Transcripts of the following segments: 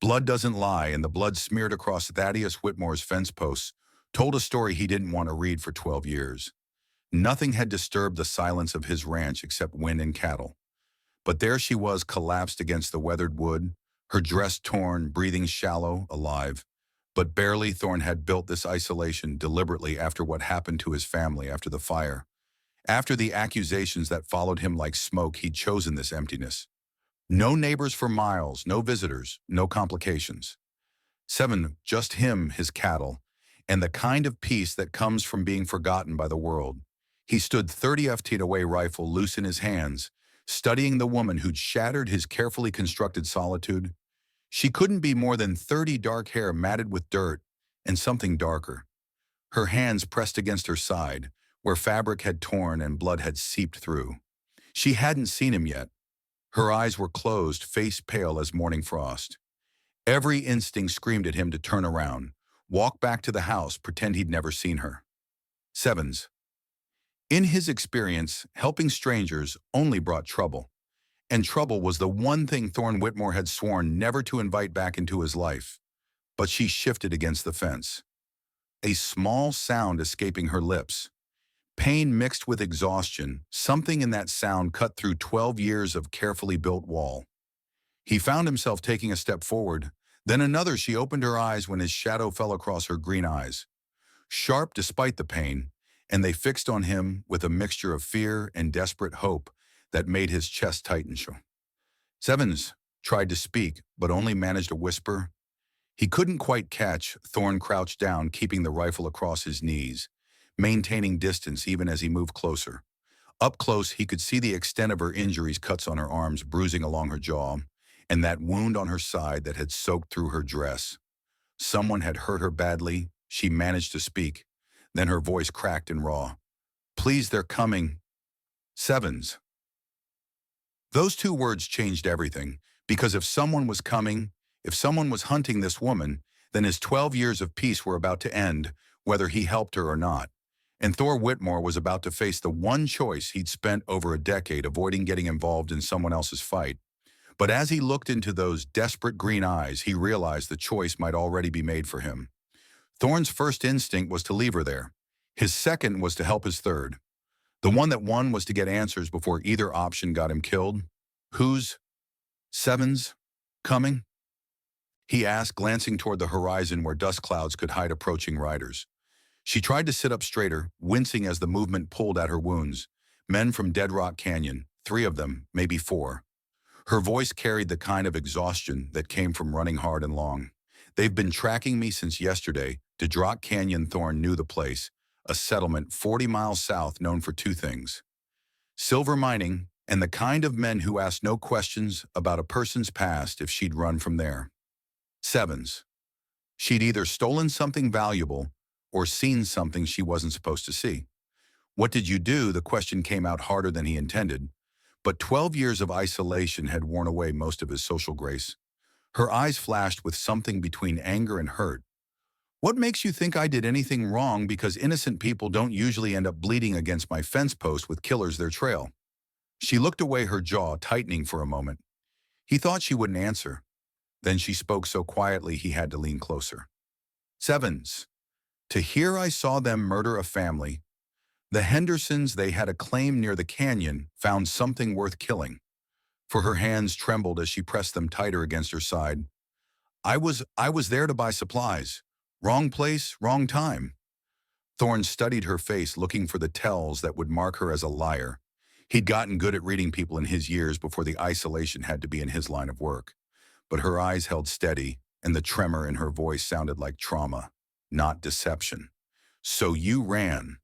Blood doesn't lie, and the blood smeared across Thaddeus Whitmore's fence posts told a story he didn't want to read for 12 years. Nothing had disturbed the silence of his ranch except wind and cattle. But there she was, collapsed against the weathered wood, her dress torn, breathing shallow, alive. But barely. Thorne had built this isolation deliberately after what happened to his family after the fire. After the accusations that followed him like smoke, he'd chosen this emptiness. No neighbors for miles, no visitors, no complications. 7. Just him, his cattle, and the kind of peace that comes from being forgotten by the world. He stood 30 feet away, rifle loose in his hands, studying the woman who'd shattered his carefully constructed solitude. She couldn't be more than 30, dark hair matted with dirt and something darker. Her hands pressed against her side, where fabric had torn and blood had seeped through. She hadn't seen him yet. Her eyes were closed, face pale as morning frost. Every instinct screamed at him to turn around, walk back to the house, pretend he'd never seen her. 7. In his experience, helping strangers only brought trouble. And trouble was the one thing Thorne Whitmore had sworn never to invite back into his life. But she shifted against the fence. A small sound escaping her lips. Pain mixed with exhaustion, something in that sound cut through 12 years of carefully built wall. He found himself taking a step forward, then another. She opened her eyes when his shadow fell across her green eyes. Sharp despite the pain, and they fixed on him with a mixture of fear and desperate hope that made his chest tighten. 7 tried to speak, but only managed a whisper. He couldn't quite catch. Thorne crouched down, keeping the rifle across his knees, maintaining distance even as he moved closer. Up close, he could see the extent of her injuries, cuts on her arms, bruising along her jaw, and that wound on her side that had soaked through her dress. Someone had hurt her badly. She managed to speak. Then her voice cracked and raw. "Please, they're coming." 7. Those two words changed everything, because if someone was coming, if someone was hunting this woman, then his 12 years of peace were about to end, whether he helped her or not. And Thor Whitmore was about to face the one choice he'd spent over a decade avoiding: getting involved in someone else's fight. But as he looked into those desperate green eyes, he realized the choice might already be made for him. Thorne's first instinct was to leave her there. His second was to help his third. The one that won was to get answers before either option got him killed. "Who's 7's coming?" he asked, glancing toward the horizon where dust clouds could hide approaching riders. She tried to sit up straighter, wincing as the movement pulled at her wounds. "Men from Dead Rock Canyon, 3 of them, maybe 4. Her voice carried the kind of exhaustion that came from running hard and long. "They've been tracking me since yesterday." Dead Rock Canyon. Thorne knew the place, a settlement 40 miles south known for 2 things: silver mining and the kind of men who asked no questions about a person's past if she'd run from there. 7. She'd either stolen something valuable or seen something she wasn't supposed to see. "What did you do?" The question came out harder than he intended, but 12 years of isolation had worn away most of his social grace. Her eyes flashed with something between anger and hurt. "What makes you think I did anything wrong? Because innocent people don't usually end up bleeding against my fence post with killers their trail." She looked away, her jaw tightening for a moment. He thought she wouldn't answer. Then she spoke so quietly he had to lean closer. 7. To hear I saw them murder a family. The Hendersons, they had a claim near the canyon, found something worth killing." For her hands trembled as she pressed them tighter against her side. I was there to buy supplies. Wrong place, wrong time." Thorne studied her face, looking for the tells that would mark her as a liar. He'd gotten good at reading people in his years before the isolation had to be in his line of work. But her eyes held steady, and the tremor in her voice sounded like trauma, not deception. "So you ran,"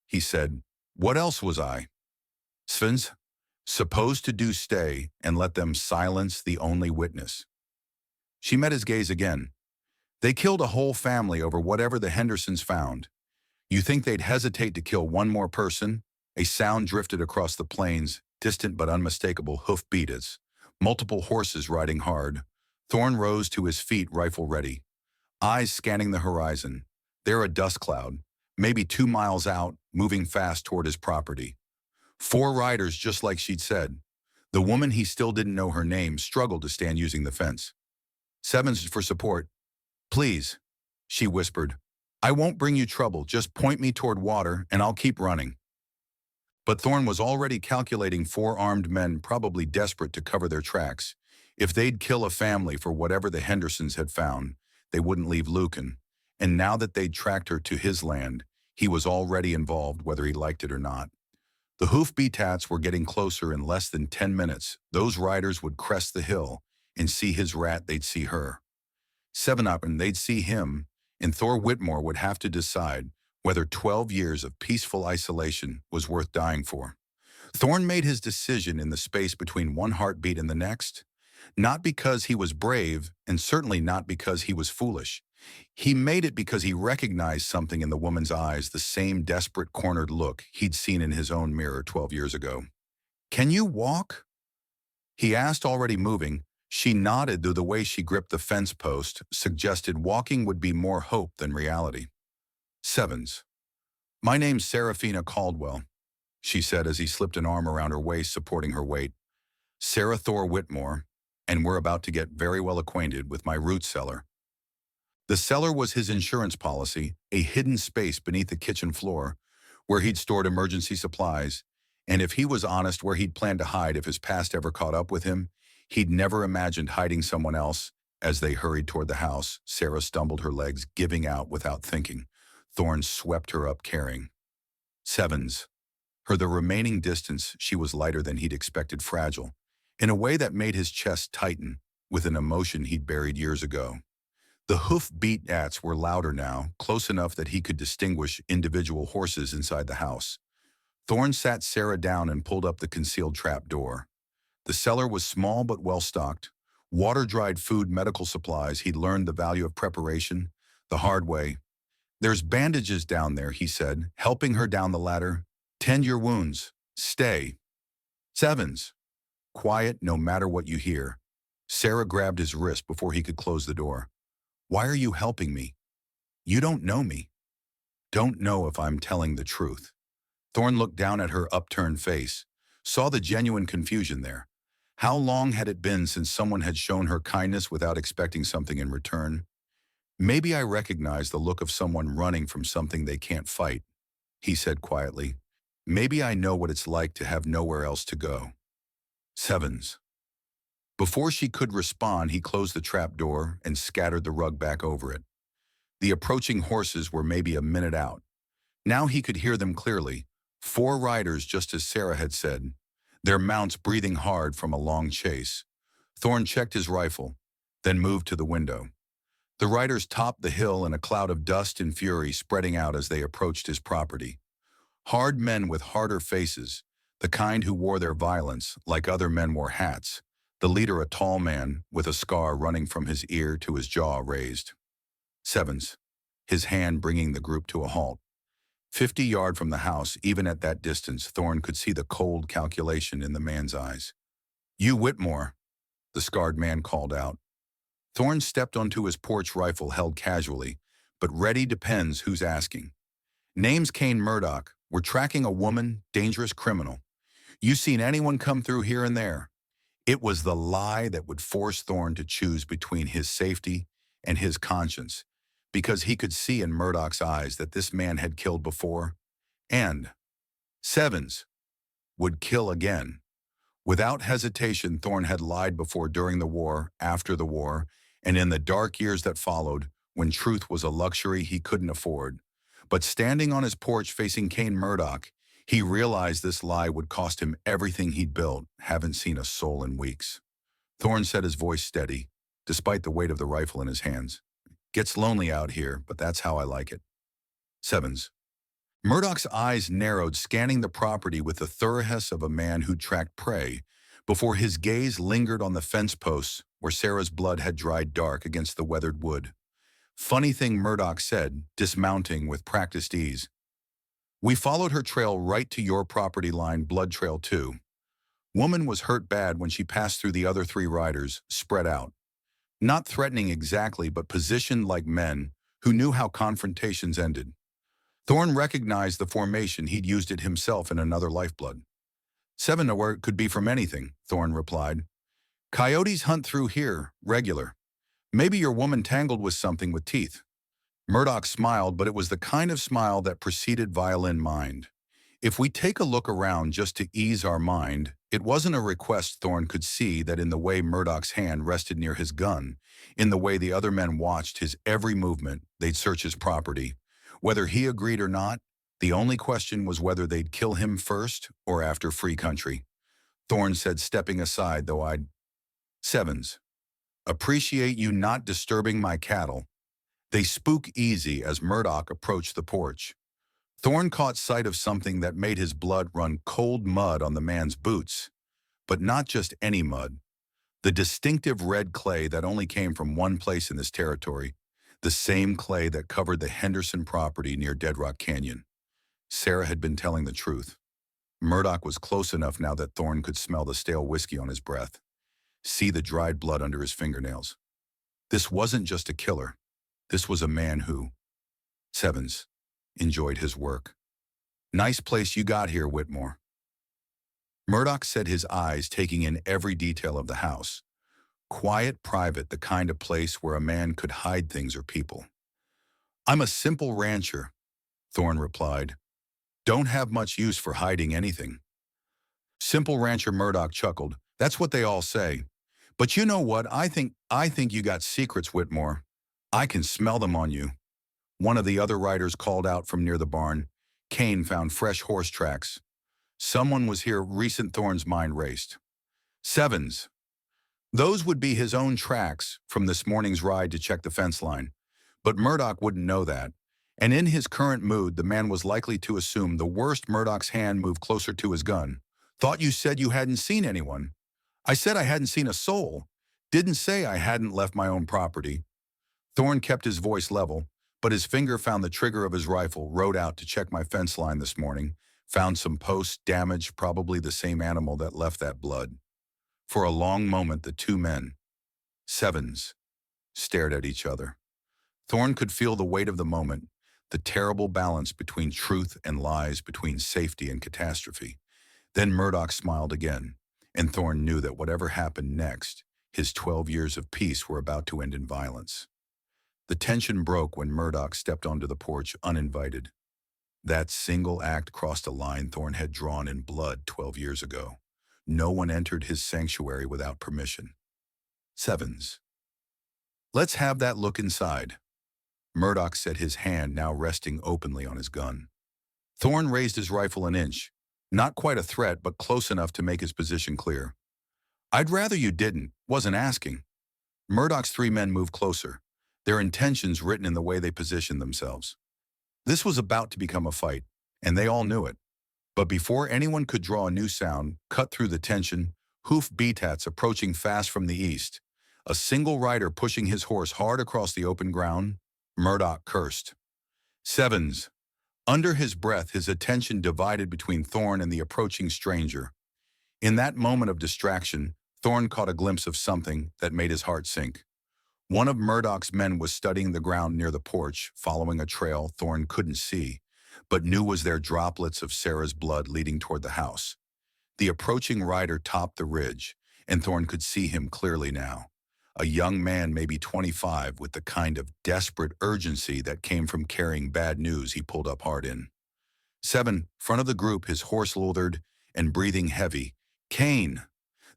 he said. "What else was I, Sven's, supposed to do? Stay and let them silence the only witness?" She met his gaze again. "They killed a whole family over whatever the Hendersons found. You think they'd hesitate to kill one more person?" A sound drifted across the plains, distant but unmistakable hoof beats. Multiple horses riding hard. Thorne rose to his feet, rifle ready, eyes scanning the horizon. There a dust cloud, maybe 2 miles out, moving fast toward his property. 4 riders, just like she'd said. The woman, he still didn't know her name, struggled to stand using the fence. Sevens for support. Please, she whispered. I won't bring you trouble, just point me toward water and I'll keep running. But Thorne was already calculating 4 armed men probably desperate to cover their tracks. If they'd kill a family for whatever the Hendersons had found, they wouldn't leave Lucan. And now that they'd tracked her to his land, he was already involved whether he liked it or not. The hoofbeats were getting closer in less than 10 minutes. Those riders would crest the hill and see his rat, they'd see her. 7 up and they'd see him, and Thor Whitmore would have to decide whether 12 years of peaceful isolation was worth dying for. Thorne made his decision in the space between one heartbeat and the next, not because he was brave and certainly not because he was foolish. He made it because he recognized something in the woman's eyes, the same desperate cornered look he'd seen in his own mirror 12 years ago. Can you walk? He asked, already moving. She nodded, though the way she gripped the fence post suggested walking would be more hope than reality. Sevens. My name's Serafina Caldwell, she said as he slipped an arm around her waist, supporting her weight. Sarah Thor Whitmore, and we're about to get very well acquainted with my root cellar. The cellar was his insurance policy, a hidden space beneath the kitchen floor where he'd stored emergency supplies, and if he was honest, where he'd planned to hide if his past ever caught up with him. He'd never imagined hiding someone else. As they hurried toward the house, Sarah stumbled, her legs giving out without thinking. Thorne swept her up, carrying. Sevens. Her the remaining distance, she was lighter than he'd expected, fragile, in a way that made his chest tighten with an emotion he'd buried years ago. The hoof-beats were louder now, close enough that he could distinguish individual horses inside the house. Thorne sat Sarah down and pulled up the concealed trap door. The cellar was small but well-stocked. Water-dried food, medical supplies. He'd learned the value of preparation the hard way. There's bandages down there, he said, helping her down the ladder. Tend your wounds. Stay. Sevens. Quiet no matter what you hear. Sarah grabbed his wrist before he could close the door. Why are you helping me? You don't know me. Don't know if I'm telling the truth. Thorne looked down at her upturned face, saw the genuine confusion there. How long had it been since someone had shown her kindness without expecting something in return? Maybe I recognize the look of someone running from something they can't fight, he said quietly. Maybe I know what it's like to have nowhere else to go. Sevens. Before she could respond, he closed the trap door and scattered the rug back over it. The approaching horses were maybe a minute out. Now he could hear them clearly. 4 riders, just as Sarah had said, their mounts breathing hard from a long chase. Thorne checked his rifle, then moved to the window. The riders topped the hill in a cloud of dust and fury spreading out as they approached his property. Hard men with harder faces, the kind who wore their violence like other men wore hats. The leader, a tall man with a scar running from his ear to his jaw raised. Sevens, his hand bringing the group to a halt. 50 yards from the house, even at that distance, Thorne could see the cold calculation in the man's eyes. You Whitmore, the scarred man called out. Thorne stepped onto his porch, rifle held casually, but ready, depends who's asking. Name's Kane Murdoch. We're tracking a woman, dangerous criminal. You seen anyone come through here and there? It was the lie that would force Thorne to choose between his safety and his conscience, because he could see in Murdoch's eyes that this man had killed before, and Sevens would kill again. Without hesitation, Thorne had lied before, during the war, after the war, and in the dark years that followed, when truth was a luxury he couldn't afford. But standing on his porch facing Kane Murdoch, he realized this lie would cost him everything he'd built. Haven't seen a soul in weeks. Thorne set his voice steady, despite the weight of the rifle in his hands. Gets lonely out here, but that's how I like it. Sevens. Murdoch's eyes narrowed, scanning the property with the thoroughness of a man who tracked prey, before his gaze lingered on the fence posts where Sarah's blood had dried dark against the weathered wood. Funny thing, Murdoch said, dismounting with practiced ease. We followed her trail right to your property line, blood trail 2. Woman was hurt bad when she passed through the other 3 riders, spread out. Not threatening exactly, but positioned like men who knew how confrontations ended. Thorne recognized the formation. He'd used it himself in another lifeblood. 7 to where it could be from anything, Thorne replied. Coyotes hunt through here, regular. Maybe your woman tangled with something with teeth. Murdoch smiled, but it was the kind of smile that preceded violin mind. If we take a look around just to ease our mind, it wasn't a request. Thorne could see that in the way Murdoch's hand rested near his gun, in the way the other men watched his every movement. They'd search his property. Whether he agreed or not, the only question was whether they'd kill him first or after free country. Thorne said, stepping aside, though I'd Sevens. Appreciate you not disturbing my cattle. They spook easy as Murdoch approached the porch. Thorne caught sight of something that made his blood run cold. Mud on the man's boots. But not just any mud. The distinctive red clay that only came from one place in this territory. The same clay that covered the Henderson property near Dead Rock Canyon. Sarah had been telling the truth. Murdoch was close enough now that Thorne could smell the stale whiskey on his breath. See the dried blood under his fingernails. This wasn't just a killer. This was a man who, Sevens, enjoyed his work. Nice place you got here, Whitmore. Murdoch said, his eyes taking in every detail of the house. Quiet, private, the kind of place where a man could hide things or people. I'm a simple rancher, Thorne replied. Don't have much use for hiding anything. Simple rancher, Murdoch chuckled. That's what they all say. But you know what? I think you got secrets, Whitmore. I can smell them on you. One of the other riders called out from near the barn. Kane found fresh horse tracks. Someone was here recent. Thorne's mind raced. Sevens. Those would be his own tracks from this morning's ride to check the fence line. But Murdoch wouldn't know that. And in his current mood, the man was likely to assume the worst. Murdoch's hand moved closer to his gun. Thought you said you hadn't seen anyone. I said I hadn't seen a soul. Didn't say I hadn't left my own property. Thorne kept his voice level, but his finger found the trigger of his rifle. Rode out to check my fence line this morning. Found some posts damaged, probably the same animal that left that blood. For a long moment, the two men, Sevens, stared at each other. Thorne could feel the weight of the moment, the terrible balance between truth and lies, between safety and catastrophe. Then Murdoch smiled again, and Thorne knew that whatever happened next, his 12 years of peace were about to end in violence. The tension broke when Murdoch stepped onto the porch uninvited. That single act crossed a line Thorne had drawn in blood 12 years ago. No one entered his sanctuary without permission. Sevens. Let's have that look inside. Murdoch said, his hand now resting openly on his gun. Thorne raised his rifle an inch. Not quite a threat, but close enough to make his position clear. I'd rather you didn't, wasn't asking. Murdoch's three men moved closer, their intentions written in the way they positioned themselves. This was about to become a fight, and they all knew it. But before anyone could draw a new sound, cut through the tension, hoof beats approaching fast from the east. A single rider pushing his horse hard across the open ground. Murdoch cursed. Sevens. Under his breath, his attention divided between Thorne and the approaching stranger. In that moment of distraction, Thorne caught a glimpse of something that made his heart sink. One of Murdoch's men was studying the ground near the porch, following a trail Thorne couldn't see, but knew was there. Droplets of Sarah's blood leading toward the house. The approaching rider topped the ridge, and Thorne could see him clearly now. A young man, maybe 25, with the kind of desperate urgency that came from carrying bad news. He pulled up hard in. Seven, front of the group, his horse lothered and breathing heavy. Kane.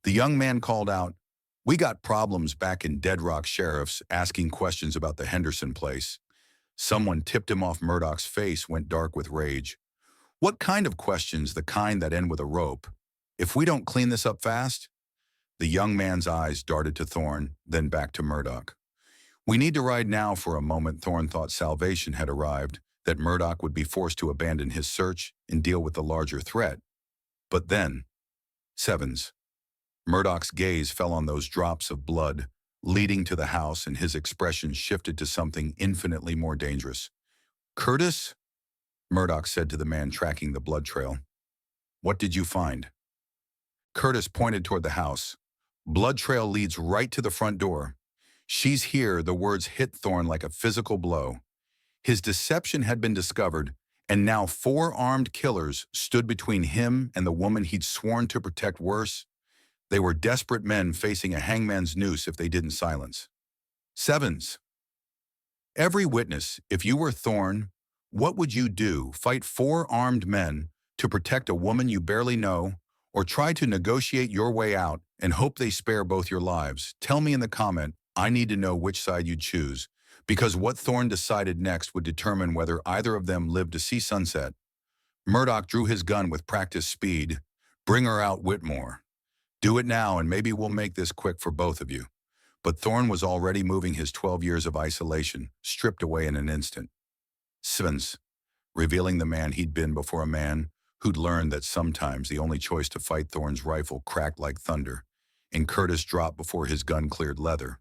The young man called out, We got problems back in Dead Rock. Sheriff's asking questions about the Henderson place. Someone tipped him off. Murdoch's face went dark with rage. What kind of questions? The kind that end with a rope. If we don't clean this up fast? The young man's eyes darted to Thorne, then back to Murdoch. We need to ride now. For a moment, Thorne thought salvation had arrived, that Murdoch would be forced to abandon his search and deal with the larger threat. But then, Sevens. Murdoch's gaze fell on those drops of blood leading to the house, and his expression shifted to something infinitely more dangerous. Curtis? Murdoch said to the man tracking the blood trail. What did you find? Curtis pointed toward the house. Blood trail leads right to the front door. She's here. The words hit Thorne like a physical blow. His deception had been discovered, and now 4 armed killers stood between him and the woman he'd sworn to protect. Worse, they were desperate men facing a hangman's noose if they didn't silence. Sevens. Every witness, if you were Thorne, what would you do? Fight four armed men to protect a woman you barely know, or try to negotiate your way out and hope they spare both your lives? Tell me in the comment. I need to know which side you'd choose, because what Thorne decided next would determine whether either of them lived to see sunset. Murdoch drew his gun with practiced speed. Bring her out, Whitmore. Do it now, and maybe we'll make this quick for both of you. But Thorne was already moving his 12 years of isolation, stripped away in an instant. Svens, revealing the man he'd been before, a man who'd learned that sometimes the only choice to fight. Thorne's rifle cracked like thunder, and Curtis dropped before his gun cleared leather.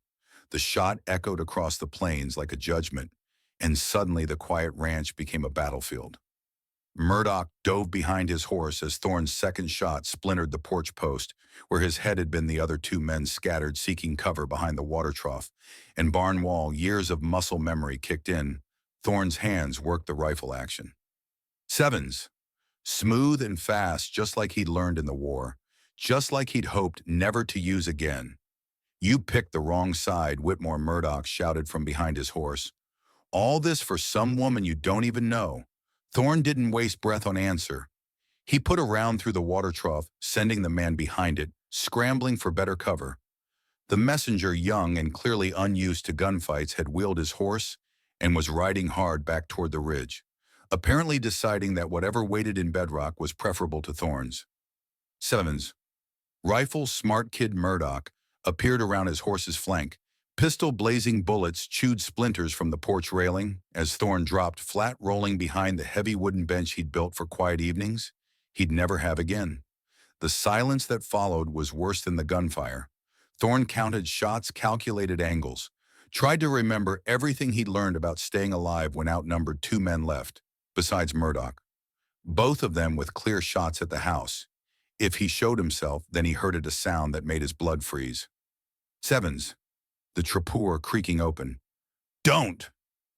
The shot echoed across the plains like a judgment, and suddenly the quiet ranch became a battlefield. Murdoch dove behind his horse as Thorne's second shot splintered the porch post, where his head had been. The other two men scattered, seeking cover behind the water trough and barn wall. Years of muscle memory kicked in. Thorne's hands worked the rifle action. Sevens. Smooth and fast, just like he'd learned in the war, just like he'd hoped never to use again. You picked the wrong side, Whitmore, Murdoch shouted from behind his horse. All this for some woman you don't even know. Thorne didn't waste breath on answer. He put a round through the water trough, sending the man behind it, scrambling for better cover. The messenger, young and clearly unused to gunfights, had wheeled his horse and was riding hard back toward the ridge, apparently deciding that whatever waited in bedrock was preferable to Thorne's. Sevens. Rifle smart kid Murdoch appeared around his horse's flank. Pistol blazing bullets chewed splinters from the porch railing as Thorne dropped flat, rolling behind the heavy wooden bench he'd built for quiet evenings he'd never have again. The silence that followed was worse than the gunfire. Thorne counted shots, calculated angles, tried to remember everything he'd learned about staying alive when outnumbered. Two men left, besides Murdoch, both of them with clear shots at the house. If he showed himself, then he heard a sound that made his blood freeze. Sevens. The trapdoor creaking open. Don't!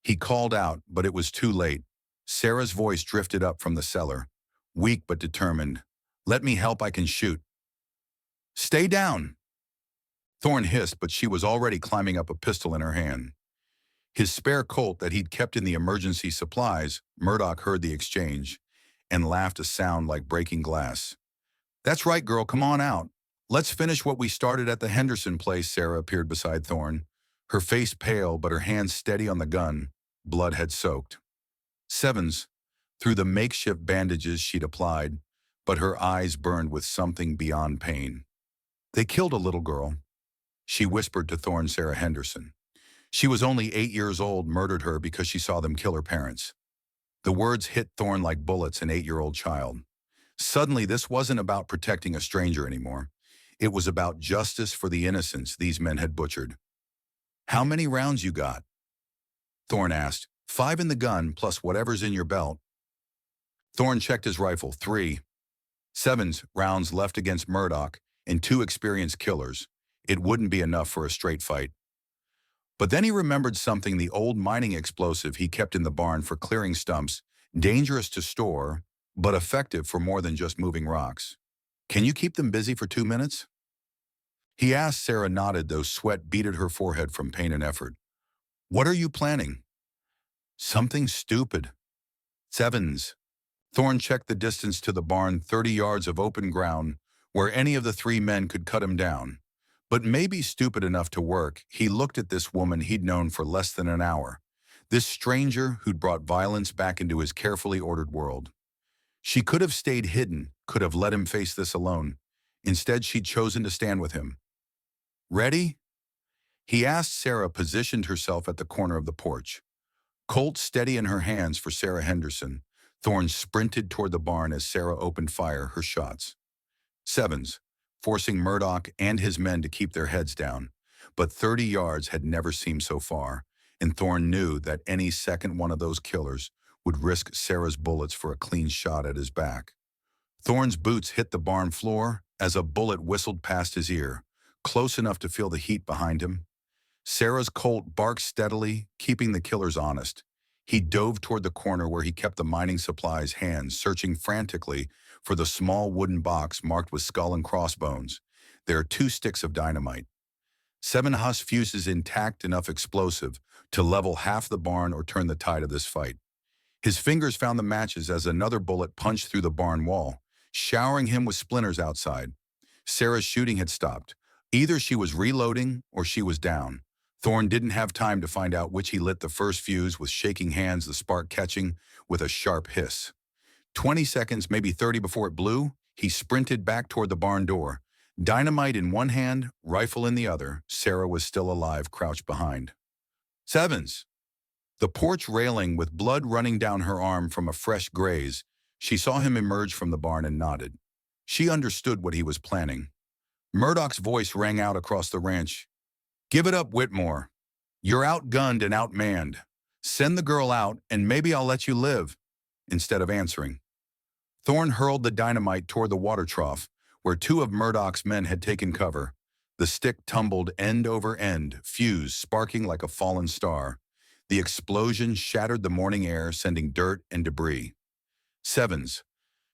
He called out, but it was too late. Sarah's voice drifted up from the cellar, weak but determined. Let me help, I can shoot. Stay down! Thorne hissed, but she was already climbing up, a pistol in her hand. His spare Colt that he'd kept in the emergency supplies. Murdoch heard the exchange and laughed, a sound like breaking glass. That's right, girl, come on out. Let's finish what we started at the Henderson place. Sarah appeared beside Thorne, her face pale but her hands steady on the gun. Blood had soaked. Sevens, through the makeshift bandages she'd applied, but her eyes burned with something beyond pain. They killed a little girl, she whispered to Thorne. Sarah Henderson. She was only 8 years old, murdered her because she saw them kill her parents. The words hit Thorne like bullets. An 8-year-old child. Suddenly, this wasn't about protecting a stranger anymore. It was about justice for the innocents these men had butchered. How many rounds you got? Thorne asked. 5 in the gun, plus whatever's in your belt. Thorne checked his rifle. 3. Sevens rounds left against Murdoch and 2 experienced killers. It wouldn't be enough for a straight fight. But then he remembered something, the old mining explosive he kept in the barn for clearing stumps, dangerous to store, but effective for more than just moving rocks. Can you keep them busy for 2 minutes? He asked. Sarah nodded, though sweat beaded her forehead from pain and effort. What are you planning? Something stupid. Sevens. Thorne checked the distance to the barn, 30 yards of open ground where any of the 3 men could cut him down. But maybe stupid enough to work. He looked at this woman he'd known for less than an hour, this stranger who'd brought violence back into his carefully ordered world. She could have stayed hidden, could have let him face this alone. Instead, she'd chosen to stand with him. Ready? He asked. Sarah positioned herself at the corner of the porch, Colt steady in her hands for Sarah Henderson. Thorne sprinted toward the barn as Sarah opened fire, her shots. Sevens, forcing Murdoch and his men to keep their heads down. But 30 yards had never seemed so far, and Thorne knew that any second one of those killers would risk Sarah's bullets for a clean shot at his back. Thorne's boots hit the barn floor as a bullet whistled past his ear, close enough to feel the heat behind him. Sarah's Colt barked steadily, keeping the killers honest. He dove toward the corner where he kept the mining supplies, hands searching frantically for the small wooden box marked with skull and crossbones. There are 2 sticks of dynamite. 7 Huss fuses intact enough explosive to level half the barn or turn the tide of this fight. His fingers found the matches as another bullet punched through the barn wall, showering him with splinters outside. Sarah's shooting had stopped. Either she was reloading or she was down. Thorne didn't have time to find out which. He lit the first fuse with shaking hands, the spark catching with a sharp hiss. 20 seconds, maybe 30 before it blew, he sprinted back toward the barn door. Dynamite in one hand, rifle in the other. Sarah was still alive, crouched behind. Sevens! The porch railing with blood running down her arm from a fresh graze. She saw him emerge from the barn and nodded. She understood what he was planning. Murdoch's voice rang out across the ranch. Give it up, Whitmore. You're outgunned and outmanned. Send the girl out, and maybe I'll let you live. Instead of answering, Thorne hurled the dynamite toward the water trough, where 2 of Murdoch's men had taken cover. The stick tumbled end over end, fuse sparking like a fallen star. The explosion shattered the morning air, sending dirt and debris. Sevens.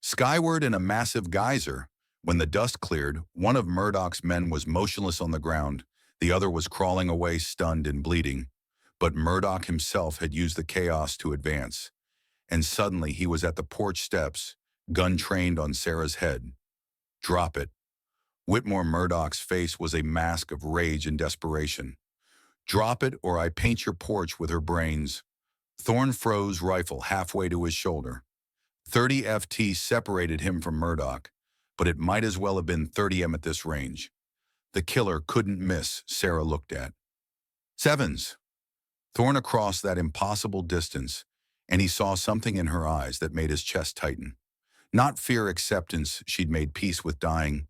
Skyward in a massive geyser. When the dust cleared, one of Murdoch's men was motionless on the ground. The other was crawling away, stunned and bleeding. But Murdoch himself had used the chaos to advance. And suddenly he was at the porch steps, gun trained on Sarah's head. Drop it. Whitmore Murdoch's face was a mask of rage and desperation. Drop it or I paint your porch with her brains. Thorne froze, rifle halfway to his shoulder. 30 FT separated him from Murdoch, but it might as well have been 30 at this range. The killer couldn't miss. Sarah looked at. Sevens. Thorne across that impossible distance, and he saw something in her eyes that made his chest tighten. Not fear, acceptance. She'd made peace with dying.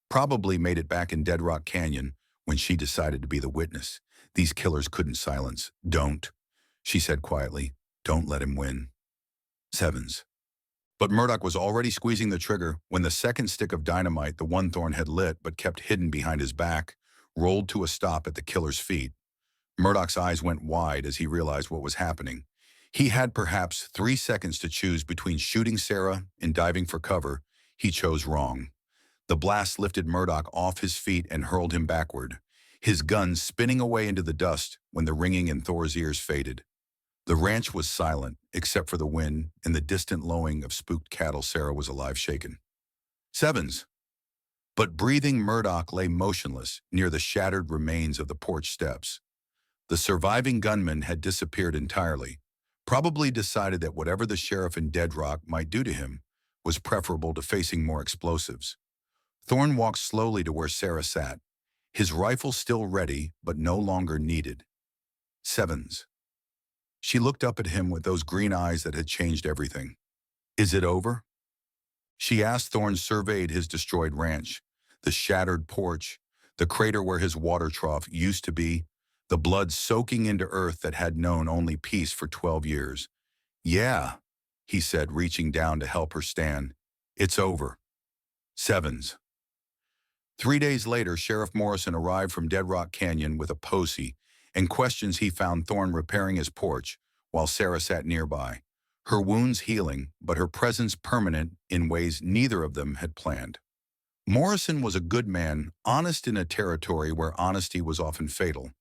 Probably made it back in Dead Rock Canyon when she decided to be the witness. These killers couldn't silence. Don't, she said quietly. Don't let him win. Sevens. But Murdoch was already squeezing the trigger when the second stick of dynamite, the one Thorne had lit but kept hidden behind his back, rolled to a stop at the killer's feet. Murdoch's eyes went wide as he realized what was happening. He had perhaps 3 seconds to choose between shooting Sarah and diving for cover. He chose wrong. The blast lifted Murdoch off his feet and hurled him backward, his gun spinning away into the dust when the ringing in Thor's ears faded. The ranch was silent, except for the wind and the distant lowing of spooked cattle. Sarah was alive, shaken. Sevens. But breathing, Murdoch lay motionless near the shattered remains of the porch steps. The surviving gunman had disappeared entirely, probably decided that whatever the sheriff in Dead Rock might do to him was preferable to facing more explosives. Thorne walked slowly to where Sarah sat, his rifle still ready but no longer needed. Sevens. She looked up at him with those green eyes that had changed everything. Is it over? She asked. Thorne surveyed his destroyed ranch, the shattered porch, the crater where his water trough used to be, the blood soaking into earth that had known only peace for 12 years. Yeah, he said, reaching down to help her stand. It's over. Sevens. 3 days later, Sheriff Morrison arrived from Dead Rock Canyon with a posse and questions. He found Thorne repairing his porch while Sarah sat nearby, her wounds healing, but her presence permanent in ways neither of them had planned. Morrison was a good man, honest in a territory where honesty was often fatal.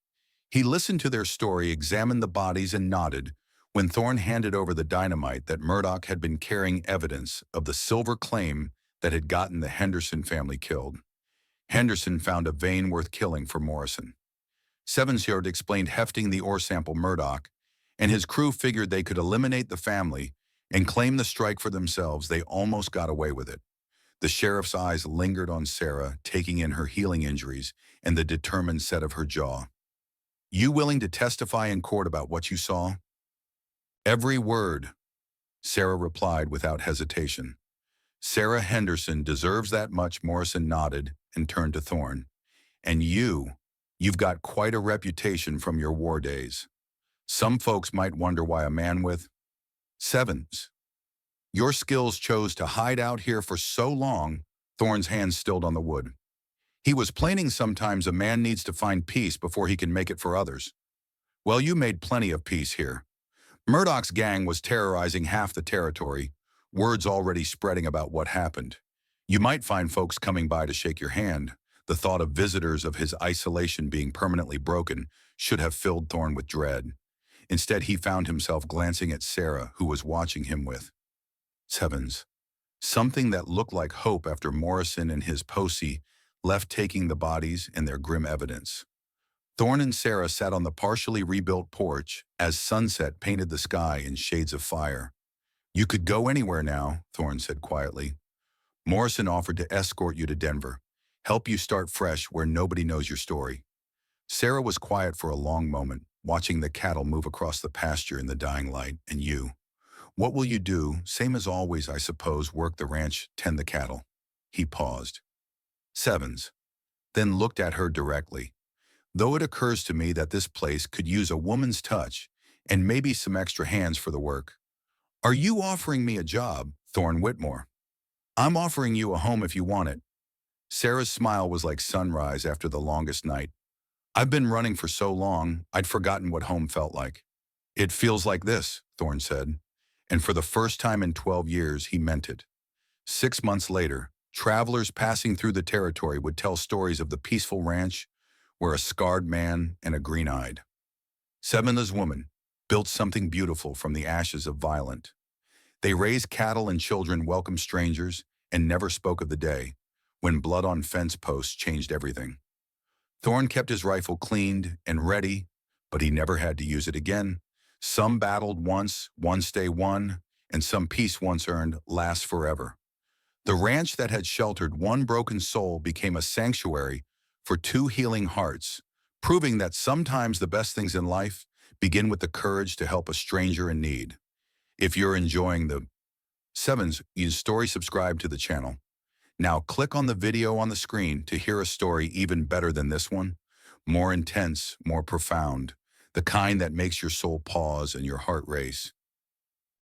He listened to their story, examined the bodies, and nodded when Thorne handed over the dynamite that Murdoch had been carrying, evidence of the silver claim that had gotten the Henderson family killed. Henderson found a vein worth killing for Morrison. Sevensyard explained hefting the ore sample. Murdoch and his crew figured they could eliminate the family and claim the strike for themselves. They almost got away with it. The sheriff's eyes lingered on Sarah, taking in her healing injuries and the determined set of her jaw. You willing to testify in court about what you saw? Every word, Sarah replied without hesitation. Sarah Henderson deserves that much. Morrison nodded and turned to Thorne. And you've got quite a reputation from your war days. Some folks might wonder why a man with sevens. Your skills chose to hide out here for so long. Thorne's hands stilled on the wood. He was planing sometimes a man needs to find peace before he can make it for others. Well, you made plenty of peace here. Murdoch's gang was terrorizing half the territory, words already spreading about what happened. You might find folks coming by to shake your hand. The thought of visitors of his isolation being permanently broken should have filled Thorne with dread. Instead, he found himself glancing at Sarah, who was watching him with sevens. Something that looked like hope after Morrison and his posse left taking the bodies and their grim evidence. Thorne and Sarah sat on the partially rebuilt porch as sunset painted the sky in shades of fire. "You could go anywhere now," Thorne said quietly. "Morrison offered to escort you to Denver, help you start fresh where nobody knows your story." Sarah was quiet for a long moment, watching the cattle move across the pasture in the dying light. "And you? What will you do? Same as always, I suppose, work the ranch, tend the cattle." He paused. Sevens. Then looked at her directly. "Though it occurs to me that this place could use a woman's touch and maybe some extra hands for the work." "Are you offering me a job, Thorne Whitmore?" "I'm offering you a home if you want it." Sarah's smile was like sunrise after the longest night. "I've been running for so long, I'd forgotten what home felt like." "It feels like this," Thorne said. And for the first time in 12 years, he meant it. 6 months later, travelers passing through the territory would tell stories of the peaceful ranch where a scarred man and a green-eyed Seminole woman built something beautiful from the ashes of violent. They raised cattle and children, welcomed strangers, and never spoke of the day when blood on fence posts changed everything. Thorne kept his rifle cleaned and ready, but he never had to use it again. Some battled once day won, and some peace once earned lasts forever. The ranch that had sheltered one broken soul became a sanctuary for two healing hearts, proving that sometimes the best things in life begin with the courage to help a stranger in need. If you're enjoying the Sevens story, subscribe to the channel. Now click on the video on the screen to hear a story even better than this one, more intense, more profound, the kind that makes your soul pause and your heart race.